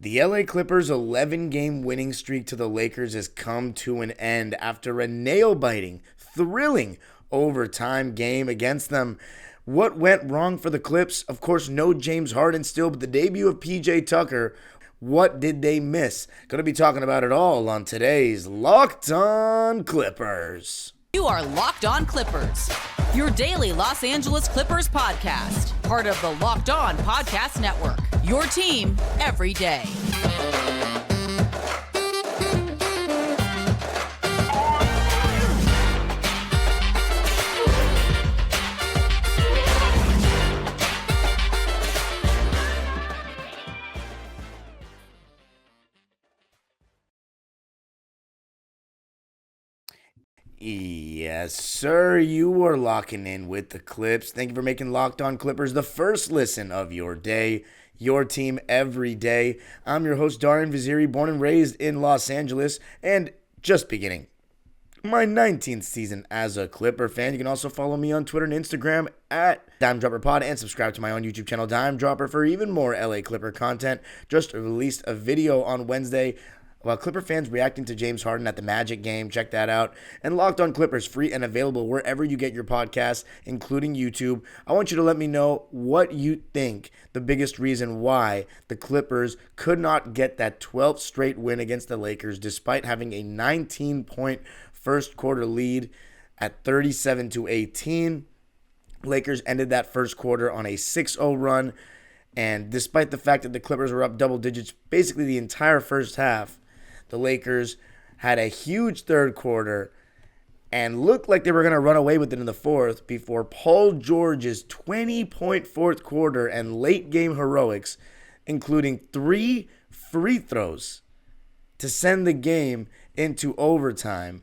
The LA Clippers' 11-game winning streak to the Lakers has come to an end after a nail-biting, thrilling overtime game against them. What went wrong for the Clips? Of course, no James Harden still, but the debut of PJ Tucker. What did they miss? Going to be talking about it all on today's Locked On Clippers. You are Locked On Clippers, your daily Los Angeles Clippers podcast, part of the Locked On Podcast Network, your team every day. Yes, sir. You are locking in with the Clips. Thank you for making Locked On Clippers the first listen of your day, your team every day. I'm your host, Darian Vaziri, born and raised in Los Angeles, and just beginning my 19th season as a Clipper fan. You can also follow me on Twitter and Instagram at DimeDropperPod and subscribe to my own YouTube channel, Dime Dropper, for even more LA Clipper content. Just released a video on Wednesday about Clipper fans reacting to James Harden at the Magic game. Check that out. And Locked On Clippers, free and available wherever you get your podcasts, including YouTube. I want you to let me know what you think the biggest reason why the Clippers could not get that 12th straight win against the Lakers despite having a 19-point first quarter lead at 37-18. Lakers ended that first quarter on a 6-0 run. And despite the fact that the Clippers were up double digits basically the entire first half, the Lakers had a huge third quarter and looked like they were going to run away with it in the fourth before Paul George's 20-point fourth quarter and late game heroics, including 3 free throws to send the game into overtime.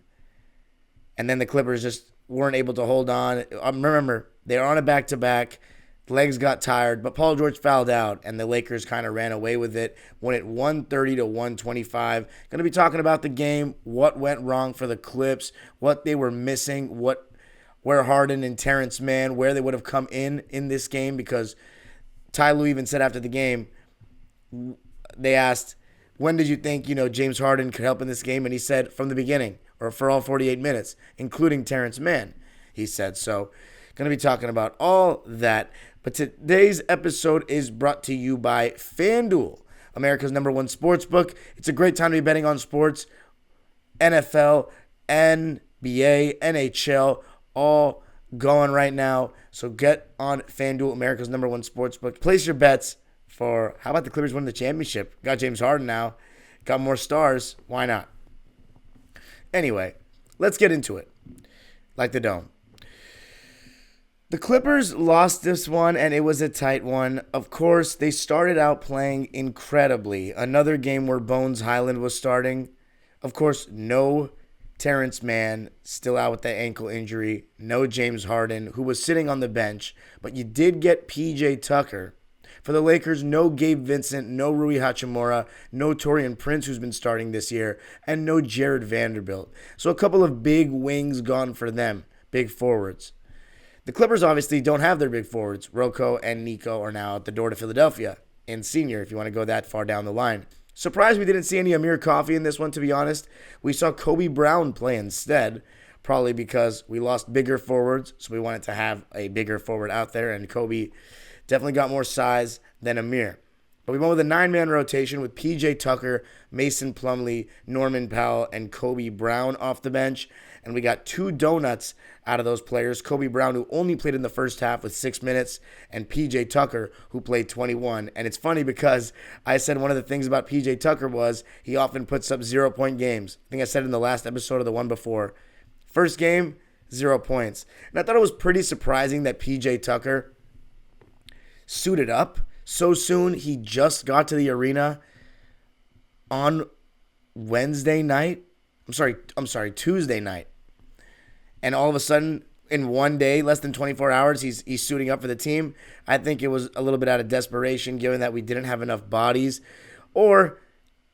And then the Clippers just weren't able to hold on. Remember, they were on a back-to-back. Legs got tired, but Paul George fouled out, and the Lakers kind of ran away with it, won it 130-125. Going to be talking about the game, what went wrong for the Clips, what they were missing, where Harden and Terrence Mann, where they would have come in this game, because Ty Lue even said after the game, they asked, when did you think, James Harden could help in this game? And he said, from the beginning, or for all 48 minutes, including Terrence Mann, he said. So, going to be talking about all that. But today's episode is brought to you by FanDuel, America's #1 sportsbook. It's a great time to be betting on sports. NFL, NBA, NHL, all going right now. So get on FanDuel, America's #1 sportsbook. Place your bets for, how about the Clippers win the championship? Got James Harden now. Got more stars. Why not? Anyway, let's get into it. Like the Dome. The Clippers lost this one, and it was a tight one. Of course, they started out playing incredibly. Another game where Bones Highland was starting. Of course, no Terrence Mann, still out with that ankle injury. No James Harden, who was sitting on the bench. But you did get PJ Tucker. For the Lakers, no Gabe Vincent, no Rui Hachimura, no Taurean Prince, who's been starting this year, and no Jared Vanderbilt. So a couple of big wings gone for them, big forwards. The Clippers obviously don't have their big forwards. Rocco and Nico are now at the door to Philadelphia. And senior, if you want to go that far down the line. Surprised we didn't see any Amir Coffey in this one, to be honest. We saw Kobe Brown play instead, probably because we lost bigger forwards, so we wanted to have a bigger forward out there, and Kobe definitely got more size than Amir. But we went with a 9-man rotation with PJ Tucker, Mason Plumlee, Norman Powell, and Kobe Brown off the bench. And we got 2 donuts out of those players. Kobe Brown, who only played in the first half with 6 minutes, and PJ Tucker, who played 21. And it's funny because I said one of the things about PJ Tucker was he often puts up 0-point games. I think I said in the last episode or the one before. First game, 0 points. And I thought it was pretty surprising that PJ Tucker suited up so soon. He just got to the arena on Wednesday night. I'm sorry, Tuesday night. And all of a sudden, in one day, less than 24 hours, he's suiting up for the team. I think it was a little bit out of desperation, given that we didn't have enough bodies. Or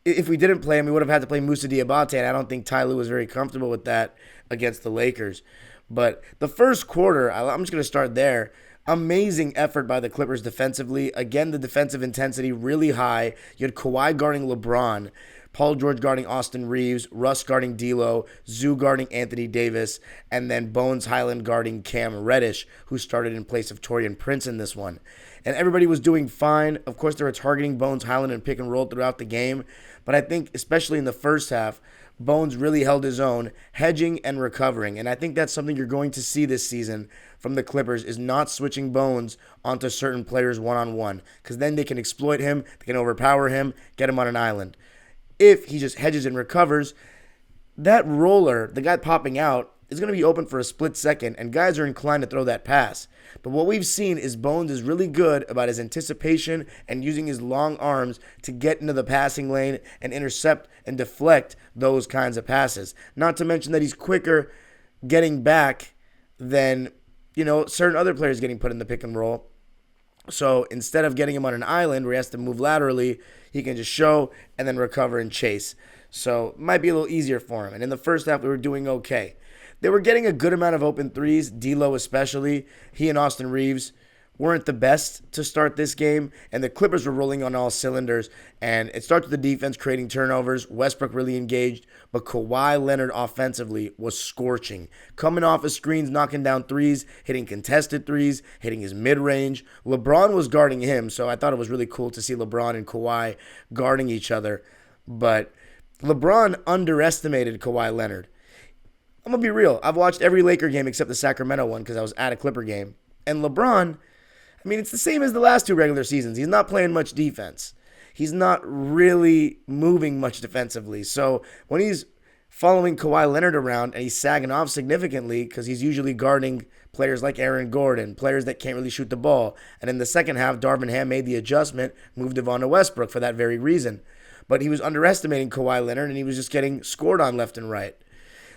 if we didn't play him, we would have had to play Moussa Diabate, and I don't think Ty Lue was very comfortable with that against the Lakers. But the first quarter, I'm just going to start there. Amazing effort by the Clippers defensively. Again, the defensive intensity really high. You had Kawhi guarding LeBron, Paul George guarding Austin Reeves, Russ guarding D'Lo, Zoo guarding Anthony Davis, and then Bones Highland guarding Cam Reddish, who started in place of Taurean Prince in this one. And everybody was doing fine. Of course, they were targeting Bones Highland and pick and roll throughout the game. But I think, especially in the first half, Bones really held his own, hedging and recovering. And I think that's something you're going to see this season from the Clippers, is not switching Bones onto certain players one-on-one, because then they can exploit him, they can overpower him, get him on an island. If he just hedges and recovers, that roller, the guy popping out, is going to be open for a split second, and guys are inclined to throw that pass. But what we've seen is Bones is really good about his anticipation and using his long arms to get into the passing lane and intercept and deflect those kinds of passes. Not to mention that he's quicker getting back than, certain other players getting put in the pick and roll. So instead of getting him on an island where he has to move laterally, he can just show and then recover and chase. So it might be a little easier for him. And in the first half, we were doing okay. They were getting a good amount of open threes, D'Lo especially. He and Austin Reeves weren't the best to start this game, and the Clippers were rolling on all cylinders. And it starts with the defense creating turnovers. Westbrook really engaged, but Kawhi Leonard offensively was scorching. Coming off of screens, knocking down threes, hitting contested threes, hitting his mid-range. LeBron was guarding him, so I thought it was really cool to see LeBron and Kawhi guarding each other. But LeBron underestimated Kawhi Leonard. I'm going to be real. I've watched every Laker game except the Sacramento one because I was at a Clipper game. And LeBron, it's the same as the last two regular seasons. He's not playing much defense. He's not really moving much defensively. So when he's following Kawhi Leonard around and he's sagging off significantly because he's usually guarding players like Aaron Gordon, players that can't really shoot the ball. And in the second half, Darvin Ham made the adjustment, moved Devon to Westbrook for that very reason. But he was underestimating Kawhi Leonard and he was just getting scored on left and right.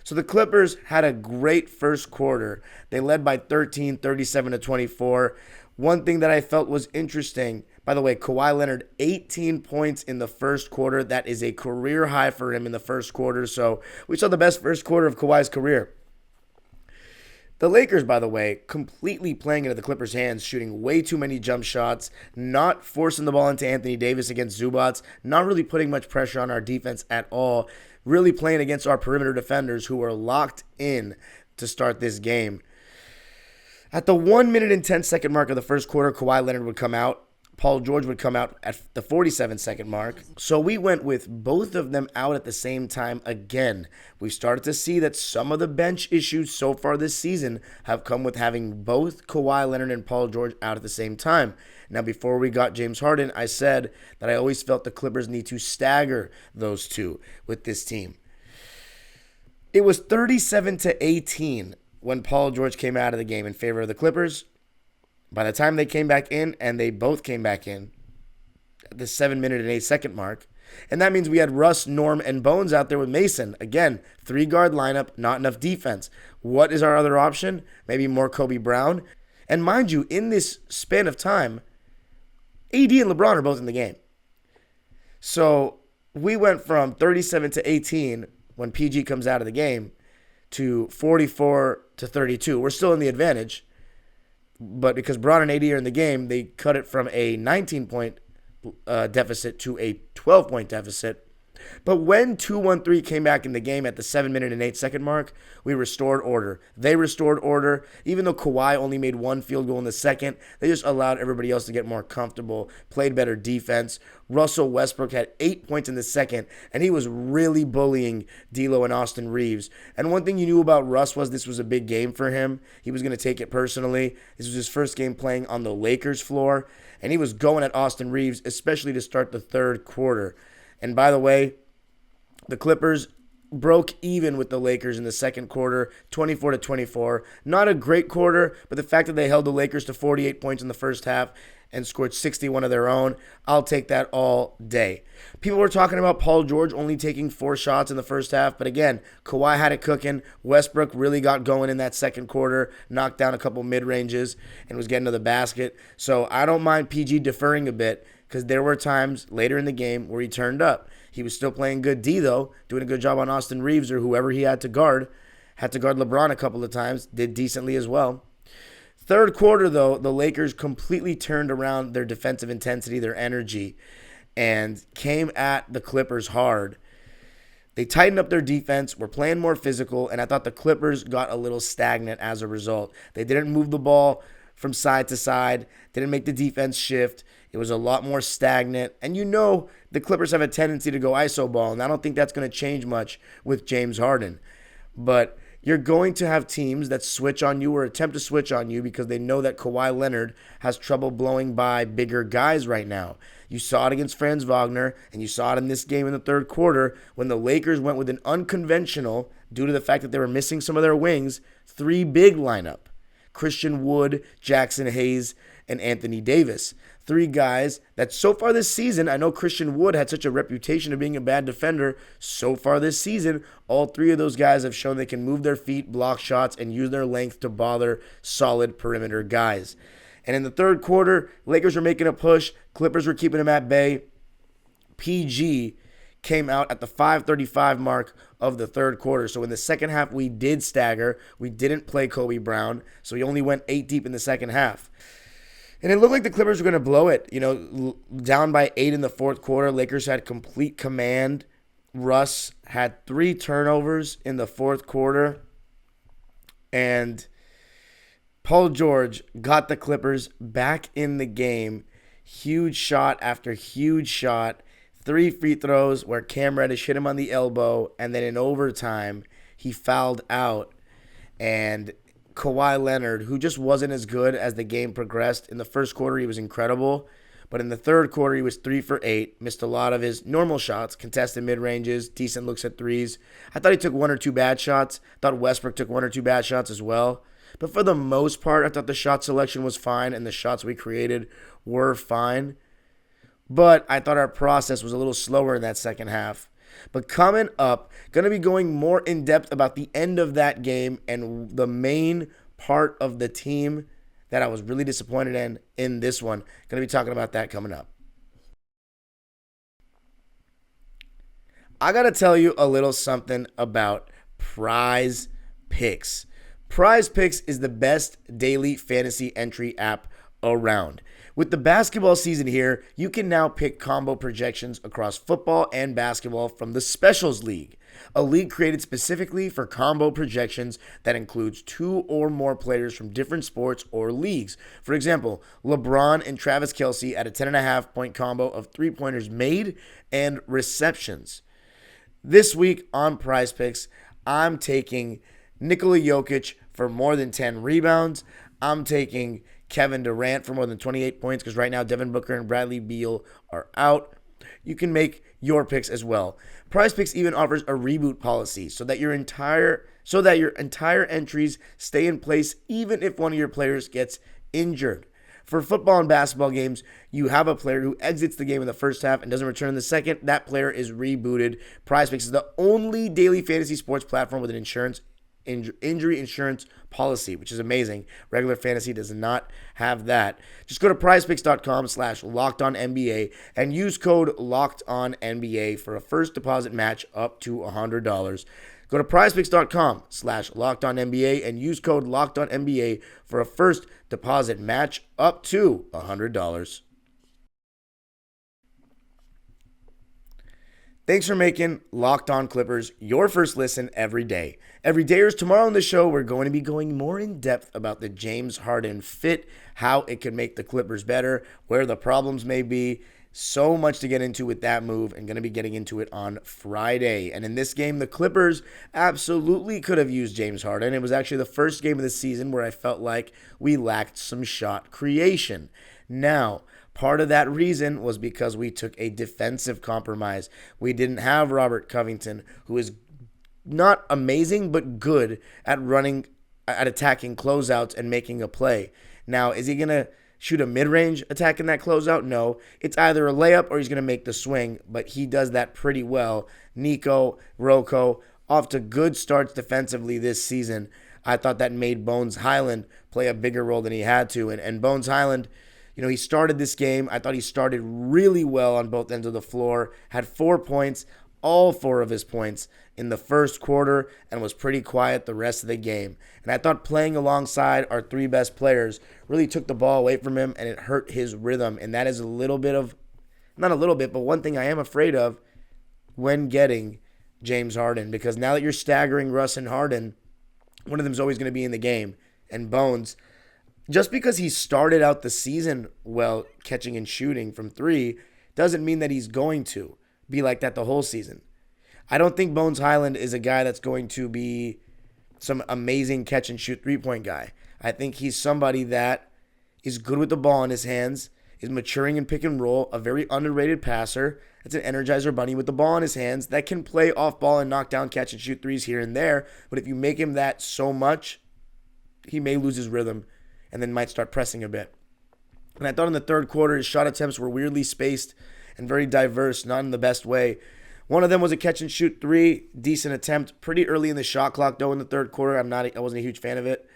So the Clippers had a great first quarter. They led by 13, 37-24. One thing that I felt was interesting, by the way, Kawhi Leonard, 18 points in the first quarter. That is a career high for him in the first quarter. So we saw the best first quarter of Kawhi's career. The Lakers, by the way, completely playing into the Clippers' hands, shooting way too many jump shots, not forcing the ball into Anthony Davis against Zubats, not really putting much pressure on our defense at all, really playing against our perimeter defenders who were locked in to start this game. At the 1 minute and 10-second mark of the first quarter, Kawhi Leonard would come out. Paul George would come out at the 47-second mark. So we went with both of them out at the same time again. We started to see that some of the bench issues so far this season have come with having both Kawhi Leonard and Paul George out at the same time. Now, before we got James Harden, I said that I always felt the Clippers need to stagger those two with this team. It was 37-18 when Paul George came out of the game in favor of the Clippers. By the time they came back in, and they both came back in at the 7 minute and 8-second mark, and that means we had Russ, Norm, and Bones out there with Mason. Again, 3-guard lineup, not enough defense. What is our other option? Maybe more Kobe Brown. And mind you, in this span of time, AD and LeBron are both in the game. So we went from 37-18 when PG comes out of the game to 44-32. We're still in the advantage. But because Bron and AD are in the game, they cut it from a 19-point deficit to a 12-point deficit. But when 2-1-3 came back in the game at the 7 minute and 8-second mark, we restored order. They restored order. Even though Kawhi only made one field goal in the second, they just allowed everybody else to get more comfortable, played better defense. Russell Westbrook had 8 points in the second, and he was really bullying D'Lo and Austin Reeves. And one thing you knew about Russ was this was a big game for him. He was going to take it personally. This was his first game playing on the Lakers floor, and he was going at Austin Reeves, especially to start the third quarter. And by the way, the Clippers broke even with the Lakers in the second quarter, 24-24. Not a great quarter, but the fact that they held the Lakers to 48 points in the first half and scored 61 of their own, I'll take that all day. People were talking about Paul George only taking 4 shots in the first half, but again, Kawhi had it cooking. Westbrook really got going in that second quarter, knocked down a couple mid-ranges, and was getting to the basket. So I don't mind PG deferring a bit, because there were times later in the game where he turned up. He was still playing good D, though, doing a good job on Austin Reeves or whoever he had to guard. Had to guard LeBron a couple of times, did decently as well. Third quarter, though, the Lakers completely turned around their defensive intensity, their energy, and came at the Clippers hard. They tightened up their defense, were playing more physical, and I thought the Clippers got a little stagnant as a result. They didn't move the ball from side to side, didn't make the defense shift. It was a lot more stagnant. And you know the Clippers have a tendency to go iso ball, and I don't think that's going to change much with James Harden. But you're going to have teams that switch on you or attempt to switch on you because they know that Kawhi Leonard has trouble blowing by bigger guys right now. You saw it against Franz Wagner, and you saw it in this game in the third quarter when the Lakers went with an unconventional, due to the fact that they were missing some of their wings, 3 big lineup. Christian Wood, Jackson Hayes, and Anthony Davis. 3 guys that so far this season, I know Christian Wood had such a reputation of being a bad defender. So far this season, all 3 of those guys have shown they can move their feet, block shots, and use their length to bother solid perimeter guys. And in the third quarter, Lakers were making a push. Clippers were keeping them at bay. PG came out at the 5:35 mark of the third quarter. So in the second half, we did stagger. We didn't play Kobe Brown. So we only went 8 deep in the second half. And it looked like the Clippers were going to blow it. You know, down by 8 in the fourth quarter. Lakers had complete command. Russ had 3 turnovers in the fourth quarter. And Paul George got the Clippers back in the game. Huge shot after huge shot. 3 free throws where Cam Reddish hit him on the elbow. And then in overtime, he fouled out. And Kawhi Leonard, who just wasn't as good as the game progressed. In the first quarter, he was incredible. But in the third quarter, he was 3 for 8. Missed a lot of his normal shots, contested mid-ranges, decent looks at threes. I thought he took 1 or 2 bad shots. I thought Westbrook took 1 or 2 bad shots as well. But for the most part, I thought the shot selection was fine and the shots we created were fine. But I thought our process was a little slower in that second half. But coming up, going to be going more in depth about the end of that game and the main part of the team that I was really disappointed in this one. Going to be talking about that coming up. I got to tell you a little something about Prize Picks. Prize Picks is the best daily fantasy entry app around. With the basketball season here, you can now pick combo projections across football and basketball from the Specials League, a league created specifically for combo projections that includes 2 or more players from different sports or leagues. For example, LeBron and Travis Kelce at a 10.5-point combo of 3-pointers made and receptions. This week on Prize Picks, I'm taking Nikola Jokic for more than 10 rebounds. I'm taking Kevin Durant for more than 28 points because right now Devin Booker and Bradley Beal are out. You can make your picks as well. Prize Picks even offers a reboot policy so that your entire entries stay in place even if one of your players gets injured. For football and basketball games, you have a player who exits the game in the first half and doesn't return in the second. That player is rebooted. Prize Picks is the only daily fantasy sports platform with an injury insurance policy, which is amazing. Regular fantasy does not have that. Just go to prizepicks.com/LockedOnNBA and use code LockedOnNBA for a first deposit match up to $100. Go to prizepicks.com/LockedOnNBA and use code LockedOnNBA for a first deposit match up to $100. Thanks for making Locked On Clippers your first listen every day. Every day or tomorrow on the show, we're going to be going more in depth about the James Harden fit, how it could make the Clippers better, where the problems may be. So much to get into with that move, and going to be getting into it on Friday. And in this game, the Clippers absolutely could have used James Harden. It was actually the first game of the season where I felt like we lacked some shot creation. Now, part of that reason was because we took a defensive compromise. We didn't have Robert Covington, who is not amazing, but good at attacking closeouts and making a play. Now, is he going to shoot a mid-range attack in that closeout? No. It's either a layup or he's going to make the swing, but he does that pretty well. Nico, Rocco, off to good starts defensively this season. I thought that made Bones Highland play a bigger role than he had to, and Bones Highland, you know, he started this game. I thought he started really well on both ends of the floor, had 4 points, all 4 of his points in the first quarter and was pretty quiet the rest of the game. And I thought playing alongside our 3 best players really took the ball away from him, and it hurt his rhythm. And that is a little bit of, not a little bit, but one thing I am afraid of when getting James Harden, because now that you're staggering Russ and Harden, one of them is always going to be in the game. And Bones, just because he started out the season well catching and shooting from 3 doesn't mean that he's going to be like that the whole season. I don't think Bones Highland is a guy that's going to be some amazing catch and shoot 3-point guy. I think he's somebody that is good with the ball in his hands, is maturing in pick and roll, a very underrated passer. It's an energizer bunny with the ball in his hands that can play off ball and knock down catch and shoot threes here and there. But if you make him that so much, he may lose his rhythm and then might start pressing a bit. And I thought in the third quarter, his shot attempts were weirdly spaced and very diverse, not in the best way. One of them was a catch and shoot 3, decent attempt, pretty early in the shot clock though in the third quarter. I wasn't a huge fan of it.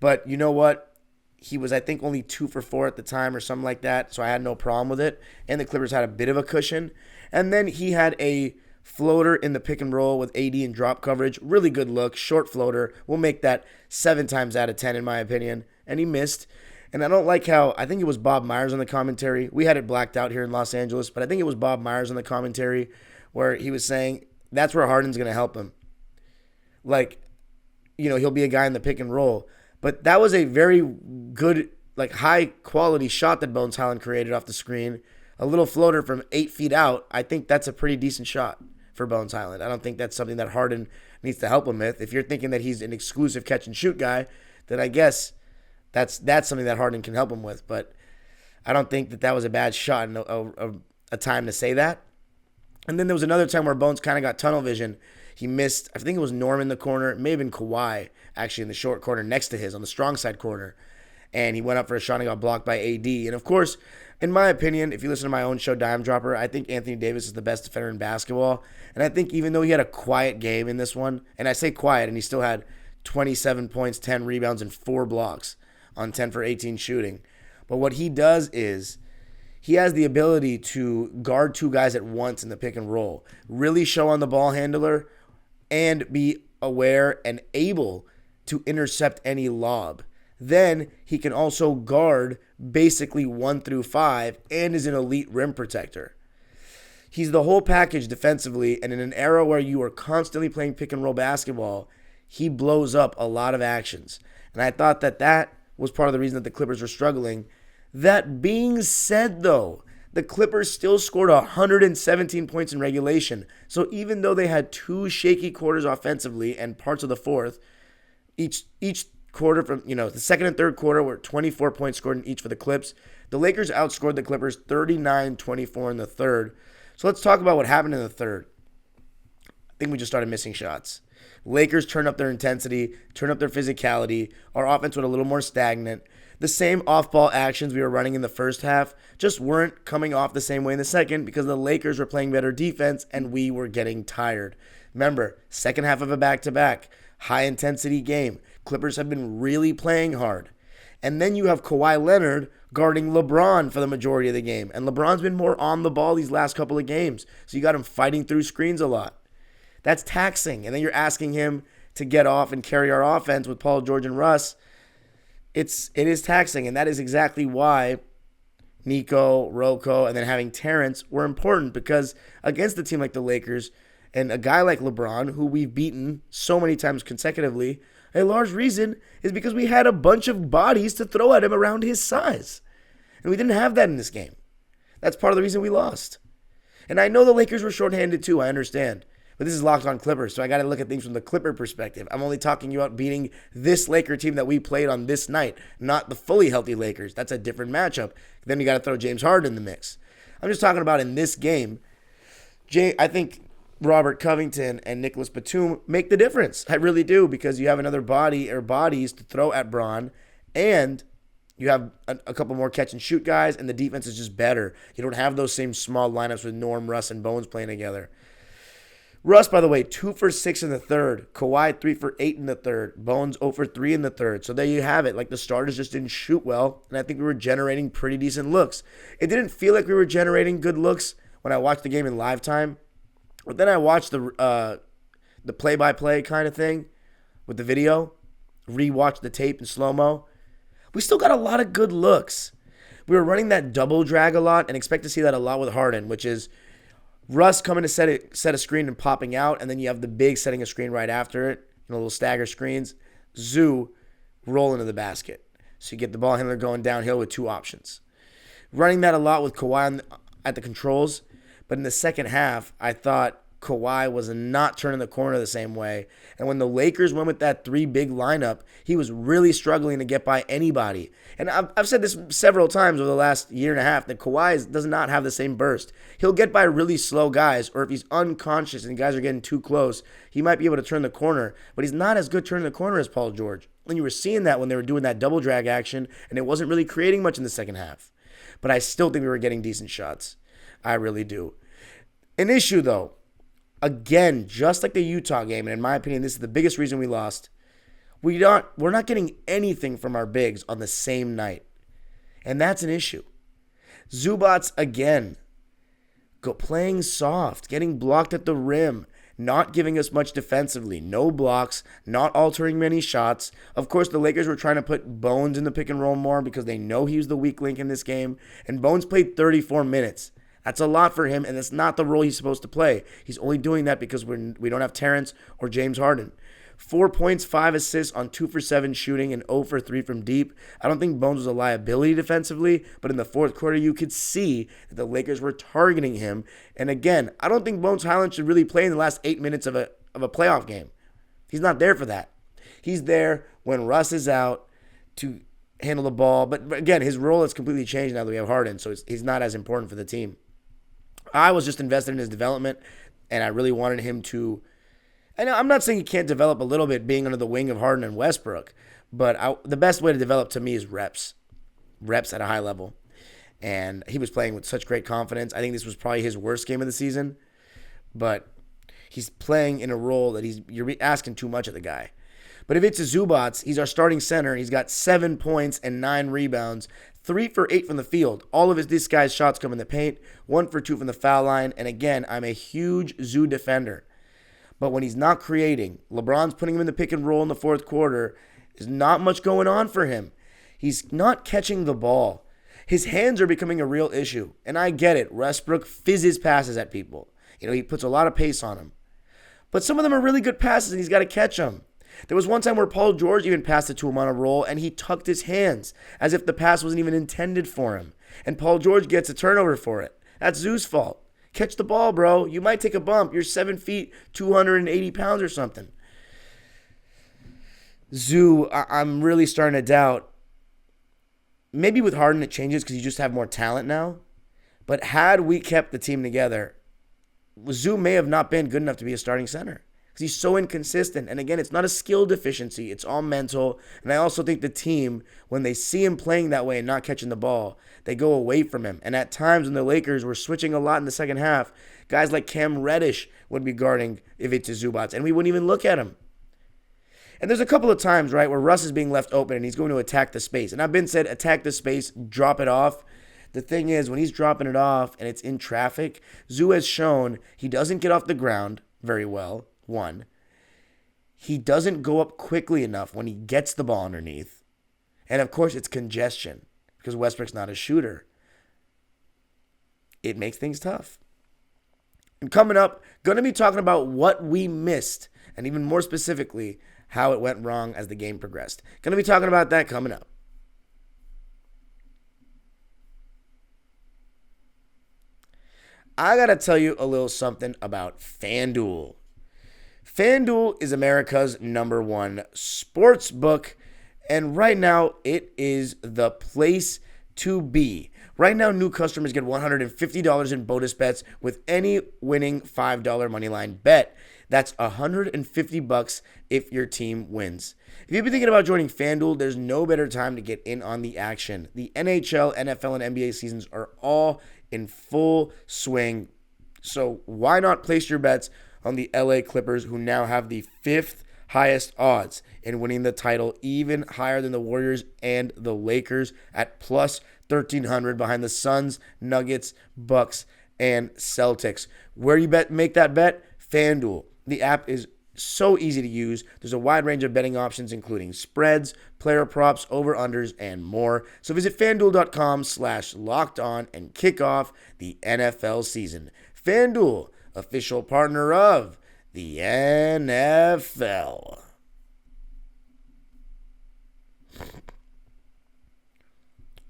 But you know what? He was, I think, only 2 for 4 at the time or something like that, so I had no problem with it. And the Clippers had a bit of a cushion. And then he had a floater in the pick and roll with AD and drop coverage. Really good look, short floater. We'll make that 7 times out of 10 in my opinion. And he missed. And I don't like how, I think it was Bob Myers on the commentary. We had it blacked out here in Los Angeles, but I think it was Bob Myers on the commentary where he was saying that's where Harden's going to help him. Like, he'll be a guy in the pick and roll. But that was a very good, high-quality shot that Bones Highland created off the screen. A little floater from 8 feet out. I think that's a pretty decent shot for Bones Highland. I don't think that's something that Harden needs to help him with. If you're thinking that he's an exclusive catch-and-shoot guy, then I guess that's something that Harden can help him with. But I don't think that was a bad shot and a time to say that. And then there was another time where Bones kind of got tunnel vision. He missed, I think it was Norm in the corner. It may have been Kawhi, actually, in the short corner next to his, on the strong side corner. And he went up for a shot and got blocked by AD. And, of course, in my opinion, if you listen to my own show, Dime Dropper, I think Anthony Davis is the best defender in basketball. And I think even though he had a quiet game in this one, and I say quiet, and he still had 27 points, 10 rebounds, and 4 blocks on 10 for 18 shooting. But what he does is he has the ability to guard 2 guys at once in the pick and roll, really show on the ball handler, and be aware and able to intercept any lob. Then he can also guard basically 1 through 5 and is an elite rim protector. He's the whole package defensively, and in an era where you are constantly playing pick and roll basketball, he blows up a lot of actions. And I thought that was part of the reason that the Clippers were struggling. That being said, though, the Clippers still scored 117 points in regulation. So even though they had 2 shaky quarters offensively and parts of the fourth, each quarter from, the second and third quarter were 24 points scored in each for the Clips. The Lakers outscored the Clippers 39-24 in the third. So let's talk about what happened in the third. I think we just started missing shots. Lakers turned up their intensity, turned up their physicality. Our offense was a little more stagnant. The same off-ball actions we were running in the first half just weren't coming off the same way in the second because the Lakers were playing better defense and we were getting tired. Remember, second half of a back-to-back, high-intensity game. Clippers have been really playing hard. And then you have Kawhi Leonard guarding LeBron for the majority of the game. And LeBron's been more on the ball these last couple of games. So you got him fighting through screens a lot. That's taxing. And then you're asking him to get off and carry our offense with Paul George and Russ. It is taxing, and that is exactly why Nico, Rocco, and then having Terrence were important, because against a team like the Lakers and a guy like LeBron, who we've beaten so many times consecutively, a large reason is because we had a bunch of bodies to throw at him around his size. And we didn't have that in this game. That's part of the reason we lost. And I know the Lakers were shorthanded too, I understand. But this is Locked On Clippers, so I got to look at things from the Clipper perspective. I'm only talking about beating this Laker team that we played on this night, not the fully healthy Lakers. That's a different matchup. Then you got to throw James Harden in the mix. I'm just talking about in this game, I think Robert Covington and Nicholas Batum make the difference. I really do, because you have another body or bodies to throw at Bron, and you have a couple more catch and shoot guys, and the defense is just better. You don't have those same small lineups with Norm, Russ, and Bones playing together. Russ, by the way, 2 for 6 in the third. Kawhi, 3 for 8 in the third. Bones, 0 for 3 in the third. So there you have it. The starters just didn't shoot well, and I think we were generating pretty decent looks. It didn't feel like we were generating good looks when I watched the game in live time, But then I watched the play-by-play kind of thing with the video, rewatched the tape in slow-mo. We still got a lot of good looks. We were running that double drag a lot and expect to see that a lot with Harden, which is Russ coming to set a screen and popping out, and then you have the big setting a screen right after it, little stagger screens. Zoo rolling to the basket. So you get the ball handler going downhill with two options. Running that a lot with Kawhi at the controls, but in the second half, I thought Kawhi was not turning the corner the same way. And when the Lakers went with that three big lineup, he was really struggling to get by anybody. And I've said this several times over the last year and a half that Kawhi does not have the same burst. He'll get by really slow guys, or if he's unconscious and guys are getting too close, he might be able to turn the corner. But he's not as good turning the corner as Paul George. And you were seeing that when they were doing that double drag action, and it wasn't really creating much in the second half. But I still think we were getting decent shots. I really do. An issue, though, again, just like the Utah game, and in my opinion, this is the biggest reason we lost, we're not getting anything from our bigs on the same night. And that's an issue. Zubats, again, playing soft, getting blocked at the rim, not giving us much defensively, no blocks, not altering many shots. Of course, the Lakers were trying to put Bones in the pick and roll more because they know he was the weak link in this game, and Bones played 34 minutes. That's a lot for him, and that's not the role he's supposed to play. He's only doing that because we don't have Terrence or James Harden. 4 points, 5 assists on 2 for 7 shooting and 0 for 3 from deep. I don't think Bones was a liability defensively, but in the fourth quarter, you could see that the Lakers were targeting him. And again, I don't think Bones Highland should really play in the last 8 minutes of a playoff game. He's not there for that. He's there when Russ is out to handle the ball. But again, his role has completely changed now that we have Harden, so he's not as important for the team. I was just invested in his development, and I really wanted him to. And I'm not saying he can't develop a little bit being under the wing of Harden and Westbrook, but the best way to develop to me is reps at a high level. And he was playing with such great confidence. I think this was probably his worst game of the season, but he's playing in a role that you're asking too much of the guy. But if it's a Zubats, he's our starting center. He's got 7 points and 9 rebounds, 3 for 8 from the field. All of this guy's shots come in the paint, 1 for 2 from the foul line. And again, I'm a huge Zoo defender. But when he's not creating, LeBron's putting him in the pick and roll in the fourth quarter, there's not much going on for him. He's not catching the ball. His hands are becoming a real issue. And I get it. Westbrook fizzes passes at people. He puts a lot of pace on them. But some of them are really good passes, and he's got to catch them. There was one time where Paul George even passed it to him on a roll, and he tucked his hands as if the pass wasn't even intended for him. And Paul George gets a turnover for it. That's Zoo's fault. Catch the ball, bro. You might take a bump. You're 7 feet, 280 pounds or something. Zoo, I'm really starting to doubt. Maybe with Harden it changes because you just have more talent now. But had we kept the team together, Zoo may have not been good enough to be a starting center. Because he's so inconsistent. And again, it's not a skill deficiency. It's all mental. And I also think the team, when they see him playing that way and not catching the ball, they go away from him. And at times when the Lakers were switching a lot in the second half, guys like Cam Reddish would be guarding Ivica Zubac, and we wouldn't even look at him. And there's a couple of times, right, where Russ is being left open and he's going to attack the space. And I've been said, attack the space, drop it off. The thing is, when he's dropping it off and it's in traffic, Zoo has shown he doesn't get off the ground very well. One, he doesn't go up quickly enough when he gets the ball underneath. And of course, it's congestion because Westbrook's not a shooter. It makes things tough. And coming up, going to be talking about what we missed and even more specifically, how it went wrong as the game progressed. Going to be talking about that coming up. I got to tell you a little something about FanDuel. FanDuel is America's #1 sports book, and right now it is the place to be. Right now, new customers get $150 in bonus bets with any winning $5 moneyline bet. That's $150 if your team wins. If you've been thinking about joining FanDuel, there's no better time to get in on the action. The NHL, NFL, and NBA seasons are all in full swing, so why not place your bets on the LA Clippers, who now have the 5th highest odds in winning the title, even higher than the Warriors and the Lakers at plus 1,300 behind the Suns, Nuggets, Bucks, and Celtics. Where you make that bet? FanDuel. The app is so easy to use. There's a wide range of betting options, including spreads, player props, over-unders, and more. So visit FanDuel.com/lockedon and kick off the NFL season. FanDuel, official partner of the NFL.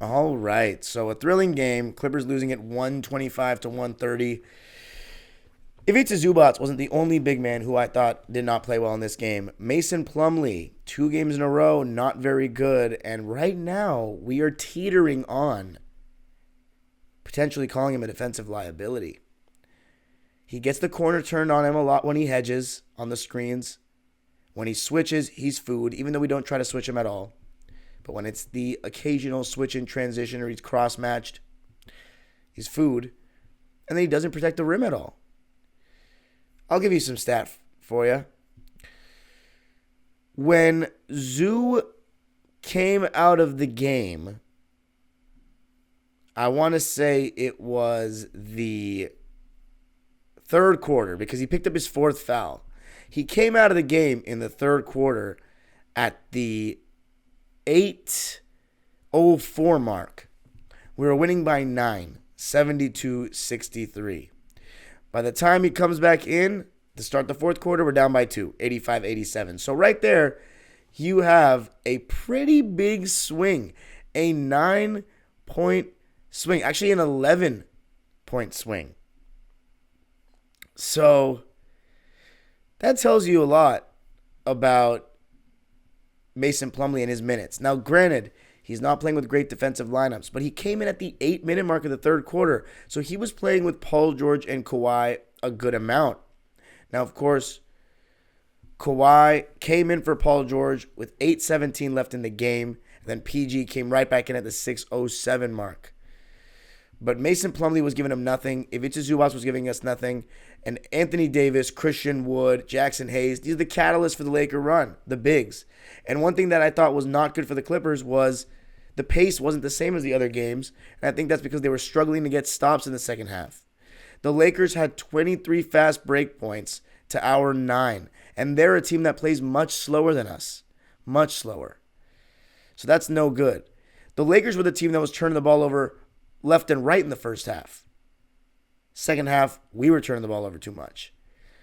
All right, so a thrilling game. Clippers losing at 125-130. Ivica Zubac wasn't the only big man who I thought did not play well in this game. Mason Plumlee, 2 games in a row, not very good. And right now, we are teetering on potentially calling him a defensive liability. He gets the corner turned on him a lot when he hedges on the screens. When he switches, he's food, even though we don't try to switch him at all. But when it's the occasional switch in transition or he's cross-matched, he's food. And then he doesn't protect the rim at all. I'll give you some stat for you. When Zoo came out of the game, I want to say it was the third quarter because he picked up his 4th foul. He came out of the game in the third quarter at the 8:04 mark. We were winning by 9, 72-63. By the time he comes back in to start the fourth quarter, we're down by 2, 85-87. So right there, you have a pretty big swing, a 9-point swing, actually an 11-point swing. So that tells you a lot about Mason Plumlee and his minutes. Now, granted, he's not playing with great defensive lineups, but he came in at the 8-minute mark of the third quarter. So he was playing with Paul George and Kawhi a good amount. Now, of course, Kawhi came in for Paul George with 8:17 left in the game. And then PG came right back in at the 6:07 mark. But Mason Plumlee was giving him nothing. Ivica Zubac was giving us nothing. And Anthony Davis, Christian Wood, Jackson Hayes, these are the catalysts for the Laker run, the bigs. And one thing that I thought was not good for the Clippers was the pace wasn't the same as the other games. And I think that's because they were struggling to get stops in the second half. The Lakers had 23 fast break points to our 9. And they're a team that plays much slower than us. Much slower. So that's no good. The Lakers were the team that was turning the ball over left and right in the first half. Second half, we were turning the ball over too much.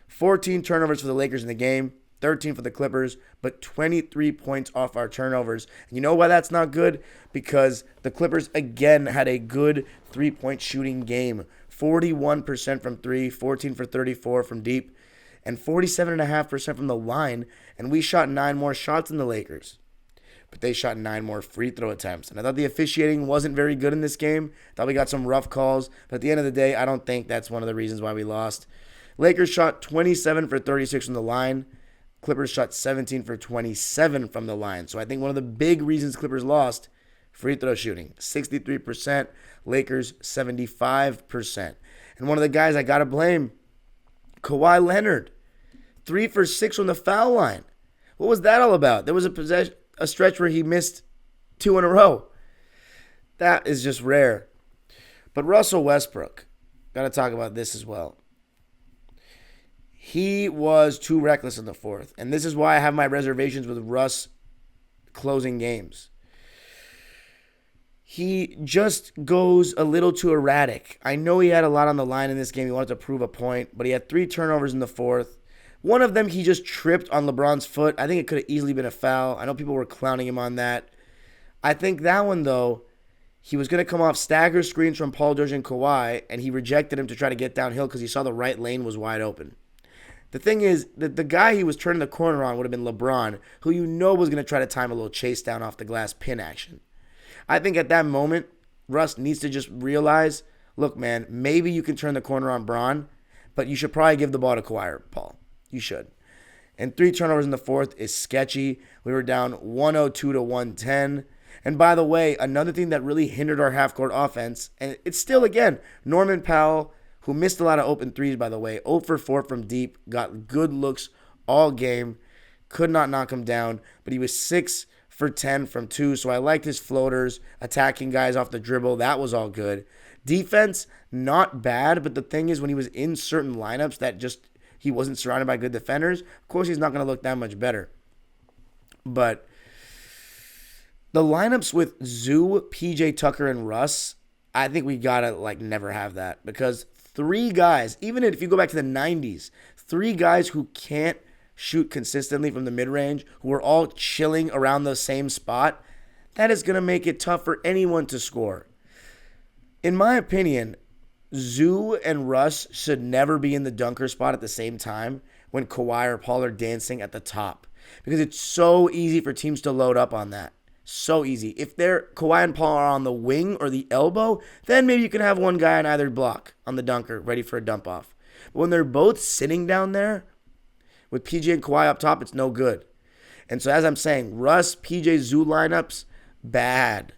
14 turnovers for the Lakers in the game, 13 for the Clippers, but 23 points off our turnovers. And you know why that's not good? Because the Clippers again had a good 3-point shooting game. 41% from 3, 14 for 34 from deep, and 47.5% from the line. And we shot 9 more shots than the Lakers. But they shot 9 more free throw attempts. And I thought the officiating wasn't very good in this game. I thought we got some rough calls. But at the end of the day, I don't think that's one of the reasons why we lost. Lakers shot 27 for 36 from the line. Clippers shot 17 for 27 from the line. So I think one of the big reasons Clippers lost, free throw shooting. 63%, Lakers 75%. And one of the guys I got to blame, Kawhi Leonard. 3 for 6 from the foul line. What was that all about? There was a stretch where he missed 2 in a row. That is just rare. But Russell Westbrook, got to talk about this as well. He was too reckless in the fourth. And this is why I have my reservations with Russ closing games. He just goes a little too erratic. I know he had a lot on the line in this game. He wanted to prove a point, but he had 3 turnovers in the fourth. One of them, he just tripped on LeBron's foot. I think it could have easily been a foul. I know people were clowning him on that. I think that one, though, he was going to come off stagger screens from Paul George and Kawhi, and he rejected him to try to get downhill because he saw the right lane was wide open. The thing is, that the guy he was turning the corner on would have been LeBron, who you know was going to try to time a little chase down off the glass pin action. I think at that moment, Russ needs to just realize, look, man, maybe you can turn the corner on Bron, but you should probably give the ball to Kawhi or Paul. You should. And 3 turnovers in the fourth is sketchy. We were down 102-110. And by the way, another thing that really hindered our half-court offense, and it's still, again, Norman Powell, who missed a lot of open threes, by the way, 0 for 4 from deep, got good looks all game, could not knock him down, but he was 6 for 10 from 2, so I liked his floaters, attacking guys off the dribble. That was all good. Defense, not bad, but the thing is when he was in certain lineups that just he wasn't surrounded by good defenders, of course he's not going to look that much better. But the lineups with Zoo, PJ Tucker, and Russ, I think we got to never have that because three guys, even if you go back to the 90s, three guys who can't shoot consistently from the mid-range, who are all chilling around the same spot, that is going to make it tough for anyone to score. In my opinion, Zoo and Russ should never be in the dunker spot at the same time when Kawhi or Paul are dancing at the top because it's so easy for teams to load up on that. So easy. If Kawhi and Paul are on the wing or the elbow, then maybe you can have one guy on either block on the dunker ready for a dump off. But when they're both sitting down there with PJ and Kawhi up top, it's no good. And so as I'm saying, Russ, PJ, Zoo lineups, bad.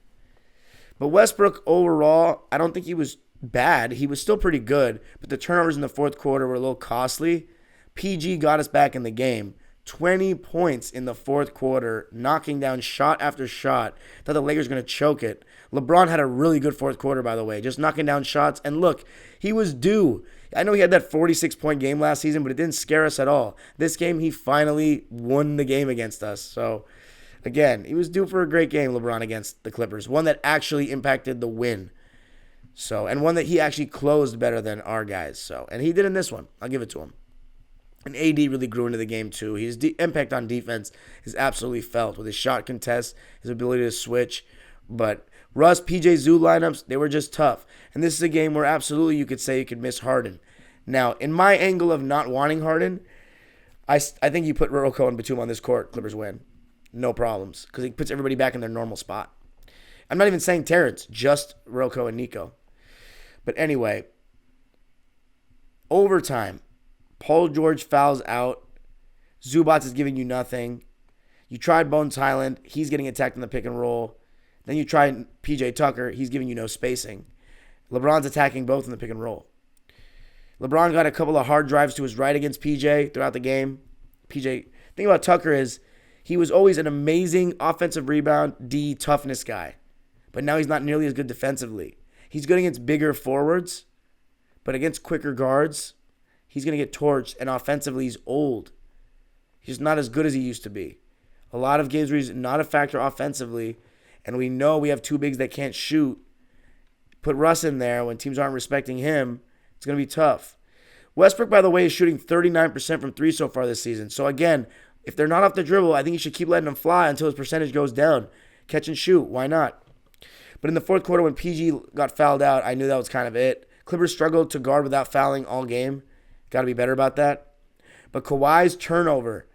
But Westbrook overall, I don't think he was bad. He was still pretty good, but the turnovers in the fourth quarter were a little costly. PG got us back in the game. 20 points in the fourth quarter, knocking down shot after shot. Thought the Lakers were going to choke it. LeBron had a really good fourth quarter, by the way, just knocking down shots. And look, he was due. I know he had that 46-point game last season, but it didn't scare us at all. This game, he finally won the game against us. So, again, he was due for a great game, LeBron, against the Clippers. One that actually impacted the win. So, and one that he actually closed better than our guys. So, and he did in this one. I'll give it to him. And AD really grew into the game too. His impact on defense is absolutely felt with his shot contest, his ability to switch. But Russ, PJ, Zoo lineups, they were just tough. And this is a game where absolutely you could say you could miss Harden. Now, in my angle of not wanting Harden, I think you put Rocco and Batum on this court, Clippers win. No problems. Because he puts everybody back in their normal spot. I'm not even saying Terrence, just Rocco and Nico. But anyway, overtime. Paul George fouls out. Zubats is giving you nothing. You tried Bones Highland. He's getting attacked in the pick and roll. Then you tried PJ Tucker. He's giving you no spacing. LeBron's attacking both in the pick and roll. LeBron got a couple of hard drives to his right against PJ throughout the game. The thing about Tucker is he was always an amazing offensive rebound, D, toughness guy. But now he's not nearly as good defensively. He's good against bigger forwards, but against quicker guards, he's going to get torched, and offensively, he's old. He's not as good as he used to be. A lot of games where he's not a factor offensively, and we know we have two bigs that can't shoot. Put Russ in there when teams aren't respecting him, it's going to be tough. Westbrook, by the way, is shooting 39% from three so far this season. So, again, if they're not off the dribble, I think you should keep letting them fly until his percentage goes down. Catch and shoot. Why not? But in the fourth quarter when PG got fouled out, I knew that was kind of it. Clippers struggled to guard without fouling all game. Got to be better about that. But Kawhi's turnover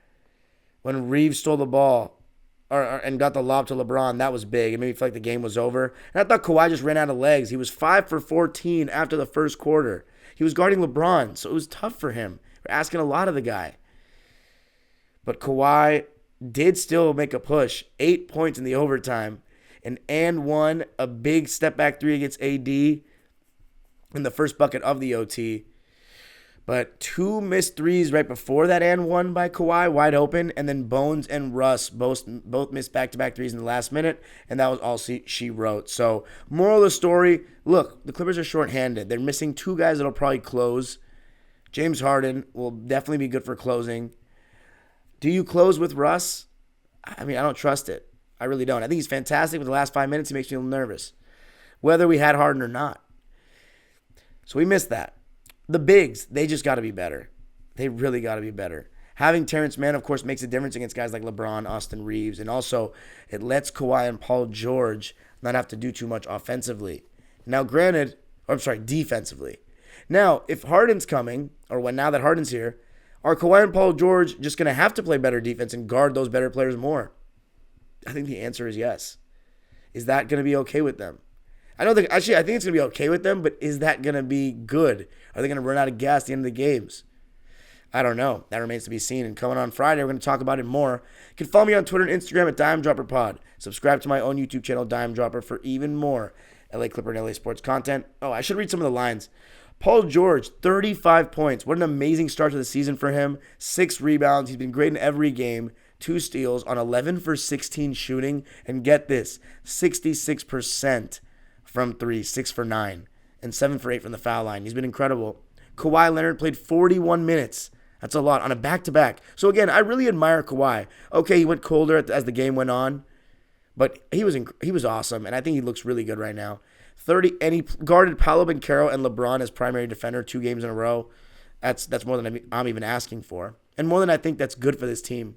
when Reeves stole the ball and got the lob to LeBron, that was big. It made me feel like the game was over. And I thought Kawhi just ran out of legs. He was 5 for 14 after the first quarter. He was guarding LeBron, so it was tough for him. We're asking a lot of the guy. But Kawhi did still make a push. 8 points in the overtime. And one, a big step-back three against AD in the first bucket of the OT. But 2 missed threes right before that and one by Kawhi, wide open. And then Bones and Russ both missed back-to-back threes in the last minute. And that was all she wrote. So, moral of the story, look, the Clippers are shorthanded. They're missing 2 guys that will probably close. James Harden will definitely be good for closing. Do you close with Russ? I mean, I don't trust it. I really don't. I think he's fantastic. With the last 5 minutes, he makes me a little nervous. Whether we had Harden or not. So we missed that. The bigs, they just got to be better. They really got to be better. Having Terrence Mann, of course, makes a difference against guys like LeBron, Austin Reeves, and also it lets Kawhi and Paul George not have to do too much offensively. Now, defensively. Now, if Harden's coming, now that Harden's here, are Kawhi and Paul George just going to have to play better defense and guard those better players more? I think the answer is yes. Is that going to be okay with them? I think it's going to be okay with them, but is that going to be good? Are they going to run out of gas at the end of the games? I don't know. That remains to be seen. And coming on Friday, we're going to talk about it more. You can follow me on Twitter and Instagram at DimeDropperPod. Subscribe to my own YouTube channel, Dime Dropper, for even more LA Clipper and LA sports content. Oh, I should read some of the lines. Paul George, 35 points. What an amazing start to the season for him. 6 rebounds. He's been great in every game. 2 steals on 11 for 16 shooting. And get this, 66% from 3, 6 for 9. and 7 for 8 from the foul line. He's been incredible. Kawhi Leonard played 41 minutes. That's a lot on a back-to-back. So again, I really admire Kawhi. Okay, he went colder as the game went on, but he was awesome, and I think he looks really good right now. And he guarded Paolo Banchero and LeBron as primary defender 2 games in a row. That's more than I'm even asking for, and more than I think that's good for this team.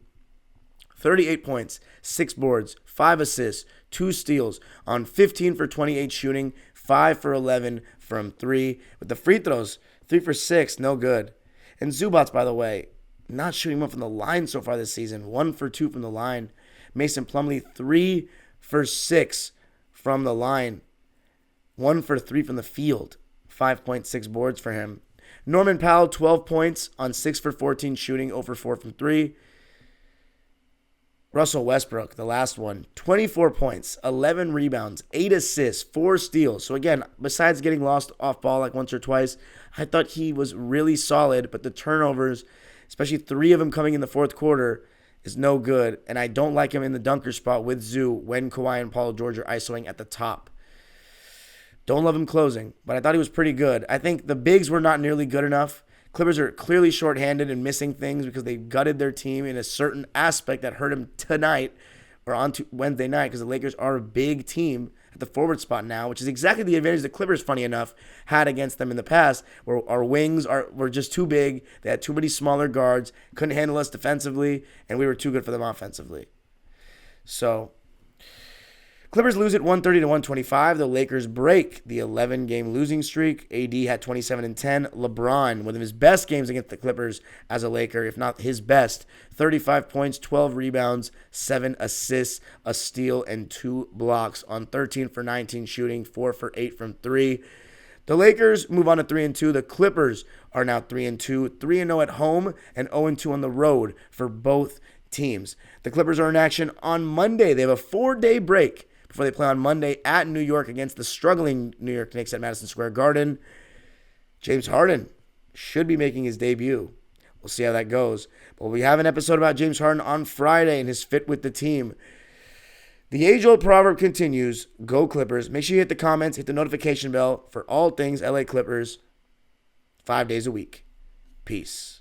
38 points, 6 boards, 5 assists, 2 steals on 15 for 28 shooting, 5 for 11 from 3. With the free throws, 3 for 6, no good. And Zubats, by the way, not shooting well from the line so far this season. 1 for 2 from the line. Mason Plumlee, 3 for 6 from the line. 1 for 3 from the field. 5.6 boards for him. Norman Powell, 12 points on 6 for 14 shooting, 0 for 4 from 3. Russell Westbrook, the last one, 24 points, 11 rebounds, 8 assists, 4 steals. So again, besides getting lost off ball like once or twice, I thought he was really solid, but the turnovers, especially 3 of them coming in the fourth quarter, is no good. And I don't like him in the dunker spot with Zoo when Kawhi and Paul George are isoing at the top. Don't love him closing, but I thought he was pretty good. I think the bigs were not nearly good enough. Clippers are clearly shorthanded and missing things because they gutted their team in a certain aspect that hurt them tonight or on Wednesday night, because the Lakers are a big team at the forward spot now, which is exactly the advantage the Clippers, funny enough, had against them in the past, where our wings were just too big. They had too many smaller guards, couldn't handle us defensively, and we were too good for them offensively. So Clippers lose it 130-125. The Lakers break the 11-game losing streak. AD had 27 and 10. LeBron, one of his best games against the Clippers as a Laker, if not his best, 35 points, 12 rebounds, 7 assists, a steal, and 2 blocks on 13 for 19 shooting, 4 for 8 from 3. The Lakers move on to 3-2. The Clippers are now 3-2, 3-0 at home, and 0-2 on the road for both teams. The Clippers are in action on Monday. They have a 4-day break before they play on Monday at New York against the struggling New York Knicks at Madison Square Garden. James Harden should be making his debut. We'll see how that goes. But we have an episode about James Harden on Friday and his fit with the team. The age-old proverb continues, go Clippers. Make sure you hit the comments, hit the notification bell for all things LA Clippers 5 days a week. Peace.